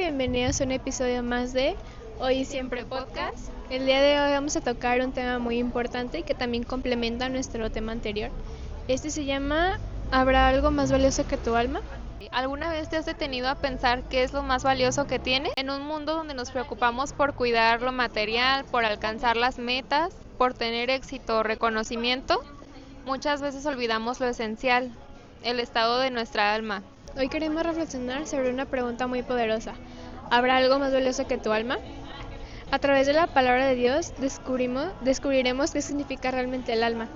bienvenidos a un episodio más de Hoy y Siempre Podcast. El día de hoy vamos a tocar un tema muy importante y que también complementa nuestro tema anterior. Este se llama ¿Habrá algo más valioso que tu alma? ¿Alguna vez te has detenido a pensar qué es lo más valioso que tienes? En un mundo donde nos preocupamos por cuidar lo material, por alcanzar las metas, por tener éxito o reconocimiento, muchas veces olvidamos lo esencial, el estado de nuestra alma. Hoy queremos reflexionar sobre una pregunta muy poderosa. ¿Habrá algo más valioso que tu alma? A través de la palabra de Dios descubriremos qué significa realmente el alma.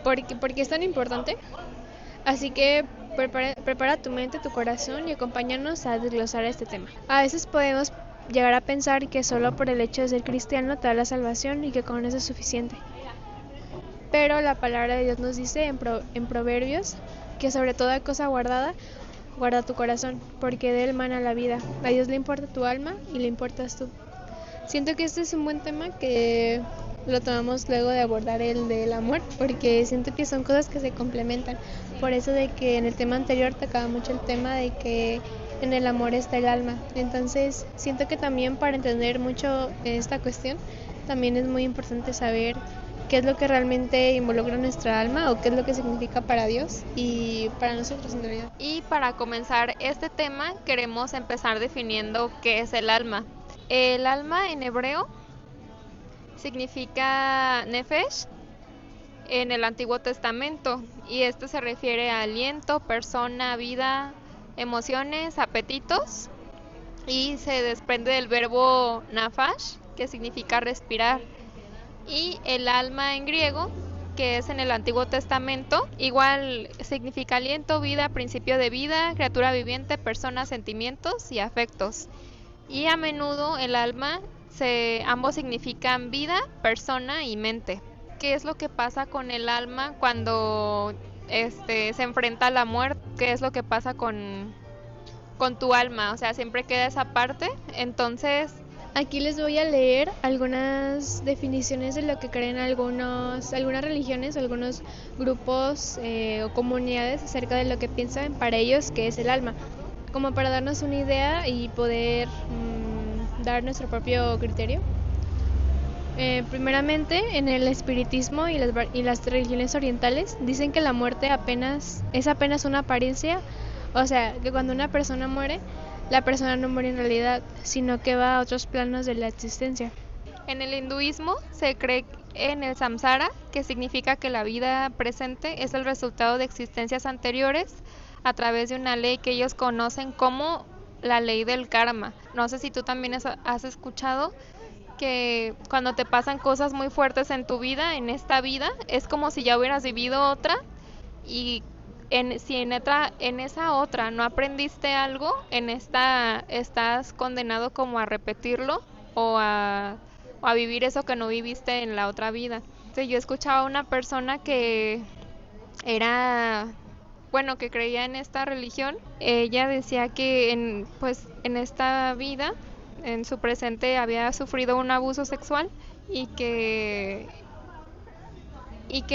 ¿Por qué es tan importante? Así que prepara tu mente, tu corazón y acompáñanos a desglosar este tema. A veces podemos llegar a pensar que solo por el hecho de ser cristiano te da la salvación y que con eso es suficiente. Pero la palabra de Dios nos dice en Proverbios que sobre toda cosa guarda tu corazón, porque de él mana la vida. A Dios le importa tu alma y le importas tú. Siento que este es un buen tema que lo tomamos luego de abordar el del amor, porque siento que son cosas que se complementan. Por eso de que en el tema anterior tocaba mucho el tema de que en el amor está el alma. Entonces siento que también para entender mucho esta cuestión, también es muy importante saber qué es lo que realmente involucra nuestra alma o qué es lo que significa para Dios y para nosotros en realidad. Y para comenzar este tema queremos empezar definiendo qué es el alma. El alma en hebreo significa nefesh en el Antiguo Testamento y esto se refiere a aliento, persona, vida, emociones, apetitos y se desprende del verbo nafash que significa respirar. Y el alma en griego, que es en el Antiguo Testamento, igual significa aliento, vida, principio de vida, criatura viviente, persona, sentimientos y afectos. Y a menudo el alma, ambos significan vida, persona y mente. ¿Qué es lo que pasa con el alma cuando se enfrenta a la muerte? ¿Qué es lo que pasa con tu alma? O sea, siempre queda esa parte. Entonces, aquí les voy a leer algunas definiciones de lo que creen algunas religiones, algunos grupos o comunidades acerca de lo que piensan para ellos que es el alma, como para darnos una idea y poder dar nuestro propio criterio. Primeramente, en el espiritismo y las religiones orientales dicen que la muerte es apenas una apariencia, o sea, que cuando una persona muere, la persona no muere en realidad, sino que va a otros planos de la existencia. En el hinduismo se cree en el samsara, que significa que la vida presente es el resultado de existencias anteriores a través de una ley que ellos conocen como la ley del karma. No sé si tú también has escuchado que cuando te pasan cosas muy fuertes en tu vida, en esta vida, es como si ya hubieras vivido otra y si en esa otra no aprendiste algo, en esta estás condenado como a repetirlo o a vivir eso que no viviste en la otra vida. Entonces, yo escuchaba a una persona que que creía en esta religión. Ella decía que en esta vida, en su presente, había sufrido un abuso sexual y que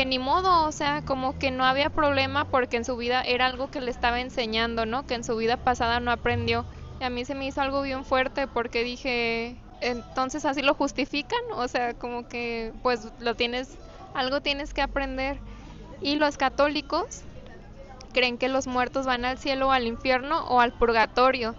ni modo, o sea, como que no había problema porque en su vida era algo que le estaba enseñando, ¿no? Que en su vida pasada no aprendió. Y a mí se me hizo algo bien fuerte porque dije, entonces así lo justifican, o sea, como que pues algo tienes que aprender. Y los católicos creen que los muertos van al cielo o al infierno o al purgatorio.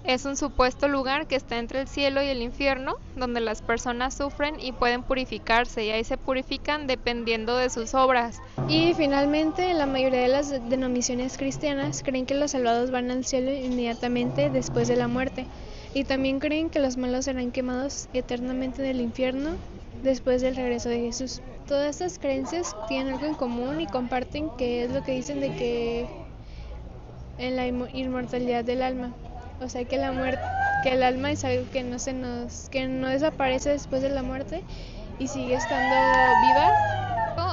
Es un supuesto lugar que está entre el cielo y el infierno, donde las personas sufren y pueden purificarse, y ahí se purifican dependiendo de sus obras. Y finalmente, la mayoría de las denominaciones cristianas creen que los salvados van al cielo inmediatamente después de la muerte, y también creen que los malos serán quemados eternamente en el infierno después del regreso de Jesús. Todas estas creencias tienen algo en común y comparten que es lo que dicen de que en la inmortalidad del alma. O sea que que el alma es algo que no desaparece después de la muerte y sigue estando viva.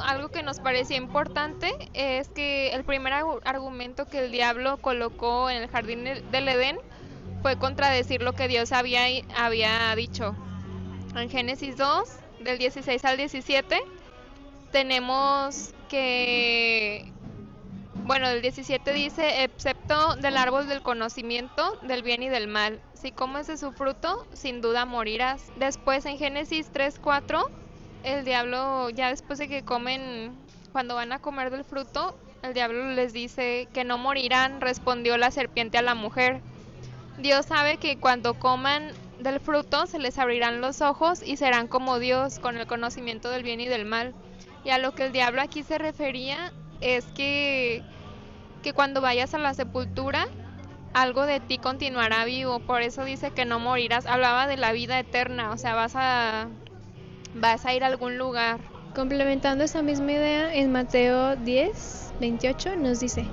Algo que nos parecía importante es que el primer argumento que el diablo colocó en el jardín del Edén fue contradecir lo que Dios había dicho. En Génesis 2, del 16 al 17, tenemos que Bueno, el 17 dice, excepto del árbol del conocimiento del bien y del mal. Si comes de su fruto, sin duda morirás. Después en Génesis 3:4, el diablo, ya después de que comen, cuando van a comer del fruto, el diablo les dice que no morirán, respondió la serpiente a la mujer. Dios sabe que cuando coman del fruto se les abrirán los ojos y serán como Dios, con el conocimiento del bien y del mal. Y a lo que el diablo aquí se refería es que cuando vayas a la sepultura, algo de ti continuará vivo. Por eso dice que no morirás. Hablaba de la vida eterna, o sea, vas a ir a algún lugar. Complementando esa misma idea, en Mateo 10:28 nos dice: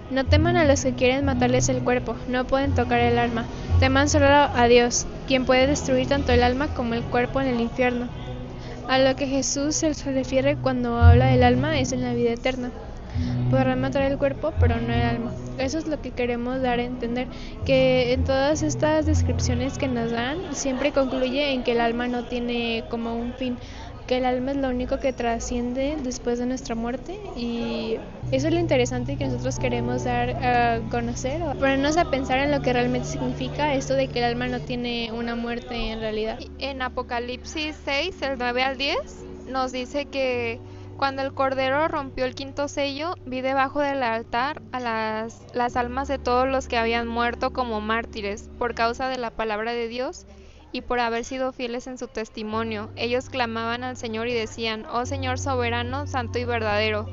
no teman a los que quieren matarles el cuerpo, no pueden tocar el alma. Teman solo a Dios, quien puede destruir tanto el alma como el cuerpo en el infierno. A lo que Jesús se refiere cuando habla del alma es en la vida eterna. Podrán matar el cuerpo, pero no el alma. Eso es lo que queremos dar a entender, que en todas estas descripciones que nos dan, siempre concluye en que el alma no tiene como un fin, que el alma es lo único que trasciende después de nuestra muerte, y eso es lo interesante que nosotros queremos dar a conocer, ponernos a pensar en lo que realmente significa esto de que el alma no tiene una muerte en realidad. En Apocalipsis 6, el 9 al 10, nos dice que cuando el Cordero rompió el quinto sello, vi debajo del altar a las almas de todos los que habían muerto como mártires por causa de la palabra de Dios y por haber sido fieles en su testimonio. Ellos clamaban al Señor y decían: oh Señor soberano, santo y verdadero,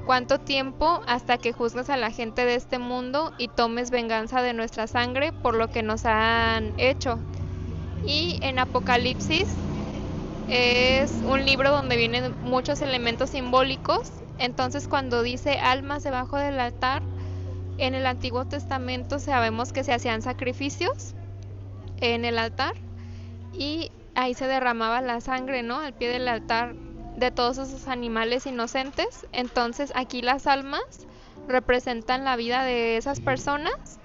¿cuánto tiempo hasta que juzgues a la gente de este mundo y tomes venganza de nuestra sangre por lo que nos han hecho? Y en Apocalipsis es un libro donde vienen muchos elementos simbólicos. Entonces, cuando dice almas debajo del altar, en el Antiguo Testamento sabemos que se hacían sacrificios en el altar y ahí se derramaba la sangre, ¿no?, al pie del altar de todos esos animales inocentes. Entonces aquí las almas representan la vida de esas personas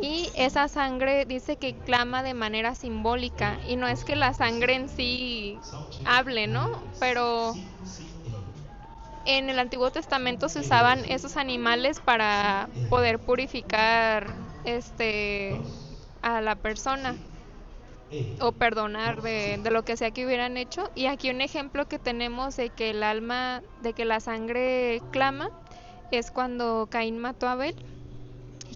y esa sangre dice que clama de manera simbólica, y no es que la sangre en sí hable, ¿no? Pero en el Antiguo Testamento se usaban esos animales para poder purificar a la persona o perdonar de lo que sea que hubieran hecho. Y aquí un ejemplo que tenemos de que el alma, de que la sangre clama, es cuando Caín mató a Abel,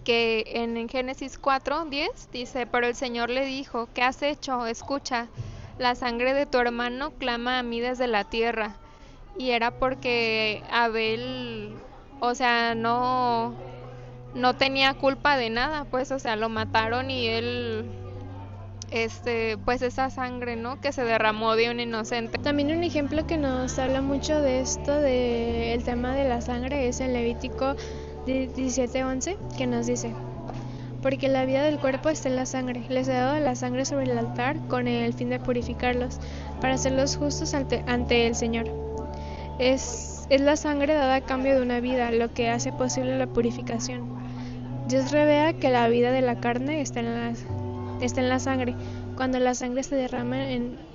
que en Génesis 4:10 dice: pero el Señor le dijo: ¿qué has hecho? Escucha, la sangre de tu hermano clama a mí desde la tierra. Y era porque Abel, o sea, no tenía culpa de nada, pues, o sea, lo mataron y él, pues esa sangre, ¿no?, que se derramó de un inocente. También un ejemplo que nos habla mucho de esto, del tema de la sangre, es en Levítico 17:11, que nos dice: porque la vida del cuerpo está en la sangre, les he dado la sangre sobre el altar con el fin de purificarlos, para hacerlos justos ante el Señor. Es la sangre dada a cambio de una vida, lo que hace posible la purificación. Dios revela que la vida de la carne está en la sangre. Cuando la sangre se derrama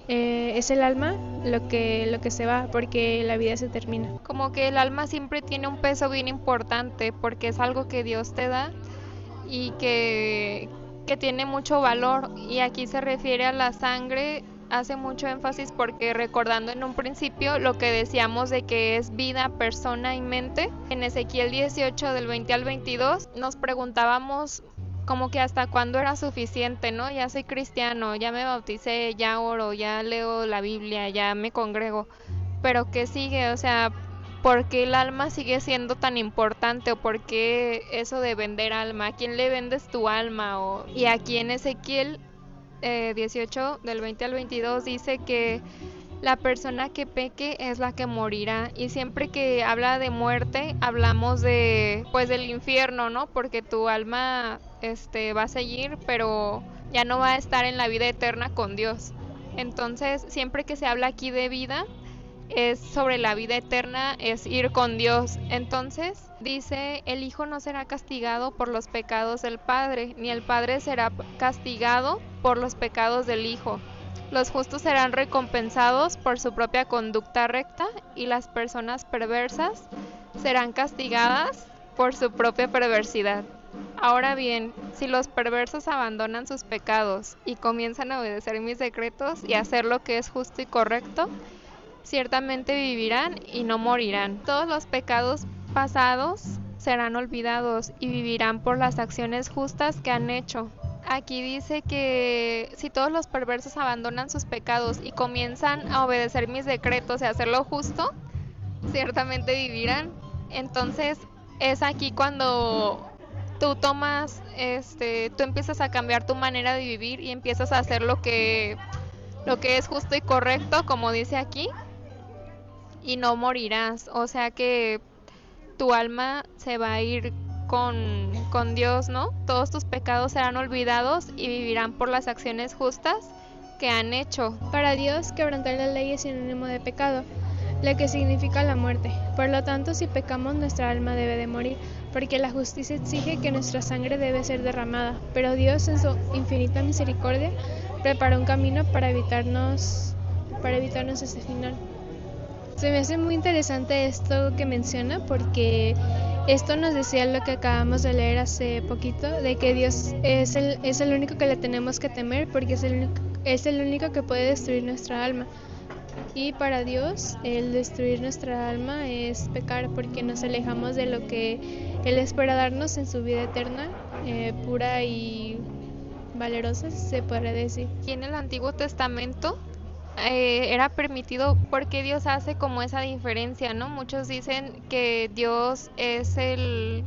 es el alma lo que se va, porque la vida se termina. Como que el alma siempre tiene un peso bien importante, porque es algo que Dios te da y que tiene mucho valor. Y aquí se refiere a la sangre, hace mucho énfasis, porque recordando en un principio lo que decíamos de que es vida, persona y mente, en Ezequiel 18 del 20 al 22 nos preguntábamos como que hasta cuándo era suficiente, ¿no? Ya soy cristiano, ya me bauticé, ya oro, ya leo la Biblia, ya me congrego, pero ¿qué sigue? O sea, ¿por qué el alma sigue siendo tan importante? ¿O por qué eso de vender alma? ¿A quién le vendes tu alma? Y aquí en Ezequiel 18 del 20 al 22 dice que la persona que peque es la que morirá. Y siempre que habla de muerte, hablamos de, pues, del infierno, ¿no? Porque tu alma va a seguir, pero ya no va a estar en la vida eterna con Dios. Entonces, siempre que se habla aquí de vida, es sobre la vida eterna, es ir con Dios. Entonces, dice: el Hijo no será castigado por los pecados del Padre, ni el Padre será castigado por los pecados del Hijo. Los justos serán recompensados por su propia conducta recta, y las personas perversas serán castigadas por su propia perversidad. Ahora bien, si los perversos abandonan sus pecados y comienzan a obedecer mis decretos y hacer lo que es justo y correcto, ciertamente vivirán y no morirán. Todos los pecados pasados serán olvidados y vivirán por las acciones justas que han hecho. Aquí dice que si todos los perversos abandonan sus pecados y comienzan a obedecer mis decretos y hacer lo justo, ciertamente vivirán. Entonces es aquí cuando tú tomas, tú empiezas a cambiar tu manera de vivir y empiezas a hacer lo que es justo y correcto, como dice aquí, y no morirás. O sea que tu alma se va a ir con Dios, ¿no? Todos tus pecados serán olvidados y vivirán por las acciones justas que han hecho. Para Dios, quebrantar la ley es sinónimo de pecado, lo que significa la muerte. Por lo tanto, si pecamos, nuestra alma debe de morir, porque la justicia exige que nuestra sangre debe ser derramada. Pero Dios, en su infinita misericordia, preparó un camino para evitarnos ese final. Se me hace muy interesante esto que menciona, porque esto nos decía lo que acabamos de leer hace poquito, de que Dios es el único que le tenemos que temer, porque es el único que puede destruir nuestra alma. Y para Dios, el destruir nuestra alma es pecar, porque nos alejamos de lo que Él espera darnos en su vida eterna, pura y valerosa, se podría decir. Y en el Antiguo Testamento era permitido, porque Dios hace como esa diferencia, ¿no? Muchos dicen que Dios que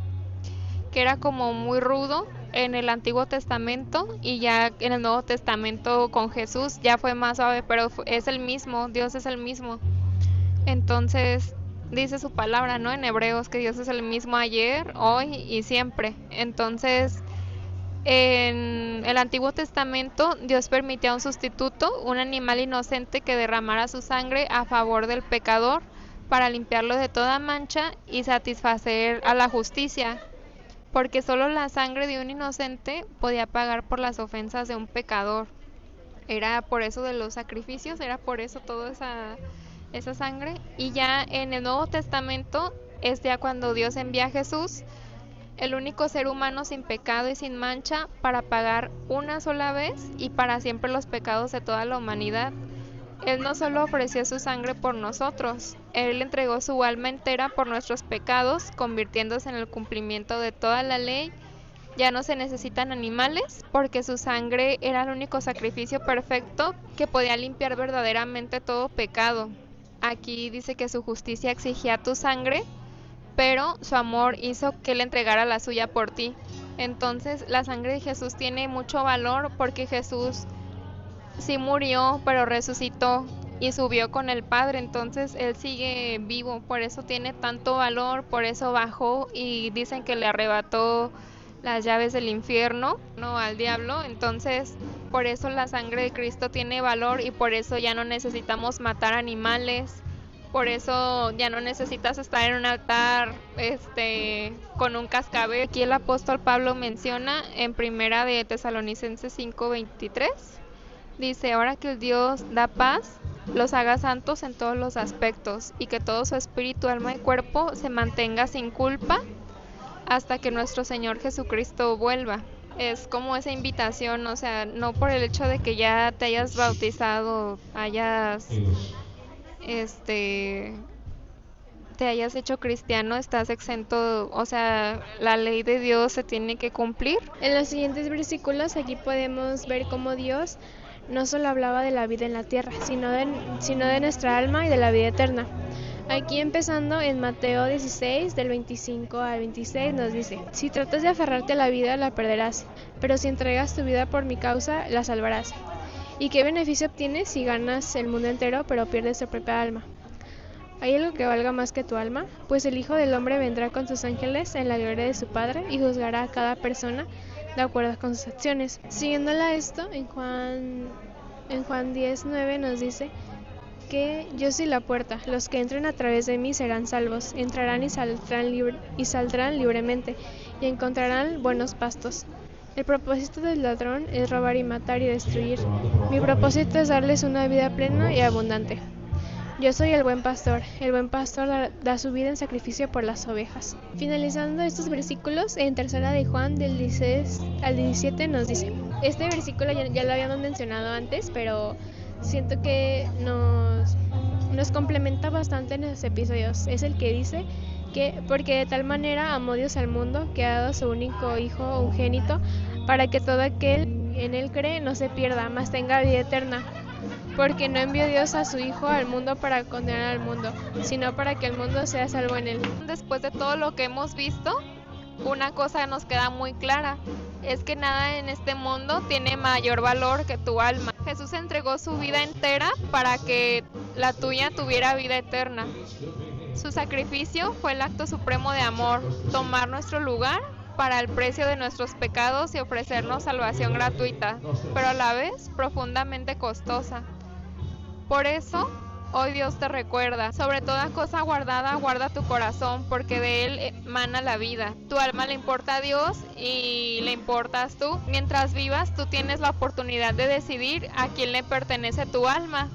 era como muy rudo en el Antiguo Testamento, y ya en el Nuevo Testamento con Jesús ya fue más suave, pero es el mismo, Dios es el mismo. Entonces dice su palabra, ¿no? En Hebreos, que Dios es el mismo ayer, hoy y siempre. Entonces en el Antiguo Testamento Dios permitía un sustituto, un animal inocente que derramara su sangre a favor del pecador para limpiarlo de toda mancha y satisfacer a la justicia, porque solo la sangre de un inocente podía pagar por las ofensas de un pecador. Era por eso de los sacrificios, era por eso toda esa sangre. Y ya en el Nuevo Testamento es ya cuando Dios envía a Jesús, el único ser humano sin pecado y sin mancha, para pagar una sola vez y para siempre los pecados de toda la humanidad. Él no solo ofreció su sangre por nosotros, Él entregó su alma entera por nuestros pecados, convirtiéndose en el cumplimiento de toda la ley. Ya no se necesitan animales, porque su sangre era el único sacrificio perfecto que podía limpiar verdaderamente todo pecado. Aquí dice que su justicia exigía tu sangre, pero su amor hizo que Él entregara la suya por ti. Entonces la sangre de Jesús tiene mucho valor, porque Jesús sí murió, pero resucitó y subió con el Padre. Entonces Él sigue vivo, por eso tiene tanto valor, por eso bajó, y dicen que le arrebató las llaves del infierno, no, al diablo. Entonces por eso la sangre de Cristo tiene valor, y por eso ya no necesitamos matar animales. Por eso ya no necesitas estar en un altar con un cascabel. Aquí el apóstol Pablo menciona en Primera de Tesalonicenses 5:23, dice: ahora que el Dios da paz, los haga santos en todos los aspectos, y que todo su espíritu, alma y cuerpo se mantenga sin culpa hasta que nuestro Señor Jesucristo vuelva. Es como esa invitación, o sea, no por el hecho de que ya te hayas bautizado, te hayas hecho cristiano, estás exento. O sea, la ley de Dios se tiene que cumplir. En los siguientes versículos aquí podemos ver cómo Dios no solo hablaba de la vida en la tierra, sino de nuestra alma y de la vida eterna. Aquí empezando en Mateo 16, del 25 al 26, nos dice: si tratas de aferrarte a la vida, la perderás, pero si entregas tu vida por mi causa, la salvarás. ¿Y qué beneficio obtienes si ganas el mundo entero, pero pierdes tu propia alma? ¿Hay algo que valga más que tu alma? Pues el Hijo del Hombre vendrá con sus ángeles en la gloria de su Padre y juzgará a cada persona de acuerdo con sus acciones. Siguiéndola esto, en Juan 10:9 nos dice que yo soy la puerta, los que entren a través de mí serán salvos, entrarán y saldrán libremente, y encontrarán buenos pastos. El propósito del ladrón es robar y matar y destruir. Mi propósito es darles una vida plena y abundante. Yo soy el buen pastor da su vida en sacrificio por las ovejas. Finalizando estos versículos, en 3 de Juan del 16 al 17 nos dice, este versículo ya lo habíamos mencionado antes, pero siento que nos complementa bastante en los episodios. Es el que dice que porque de tal manera amó Dios al mundo que ha dado a su único Hijo unigénito para que todo aquel en él cree no se pierda, mas tenga vida eterna. Porque no envió Dios a su Hijo al mundo para condenar al mundo, sino para que el mundo sea salvo en él. Después de todo lo que hemos visto, una cosa nos queda muy clara, es que nada en este mundo tiene mayor valor que tu alma. Jesús entregó su vida entera para que la tuya tuviera vida eterna. Su sacrificio fue el acto supremo de amor, tomar nuestro lugar para el precio de nuestros pecados y ofrecernos salvación gratuita, pero a la vez profundamente costosa. Por eso, hoy Dios te recuerda, sobre toda cosa guardada, guarda tu corazón, porque de él emana la vida. Tu alma le importa a Dios y le importas tú. Mientras vivas, tú tienes la oportunidad de decidir a quién le pertenece tu alma.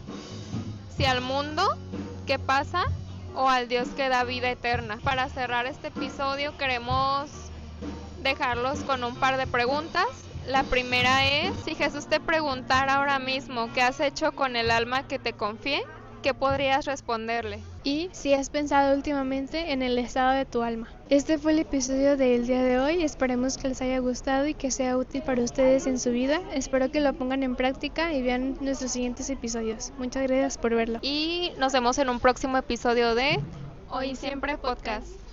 Si al mundo que pasa o al Dios que da vida eterna. Para cerrar este episodio queremos dejarlos con un par de preguntas. La primera es, si Jesús te preguntara ahora mismo qué has hecho con el alma que te confié, ¿qué podrías responderle? Y si has pensado últimamente en el estado de tu alma. Este fue el episodio del día de hoy. Esperemos que les haya gustado y que sea útil para ustedes en su vida. Espero que lo pongan en práctica y vean nuestros siguientes episodios. Muchas gracias por verlo. Y nos vemos en un próximo episodio de Hoy Siempre Podcast.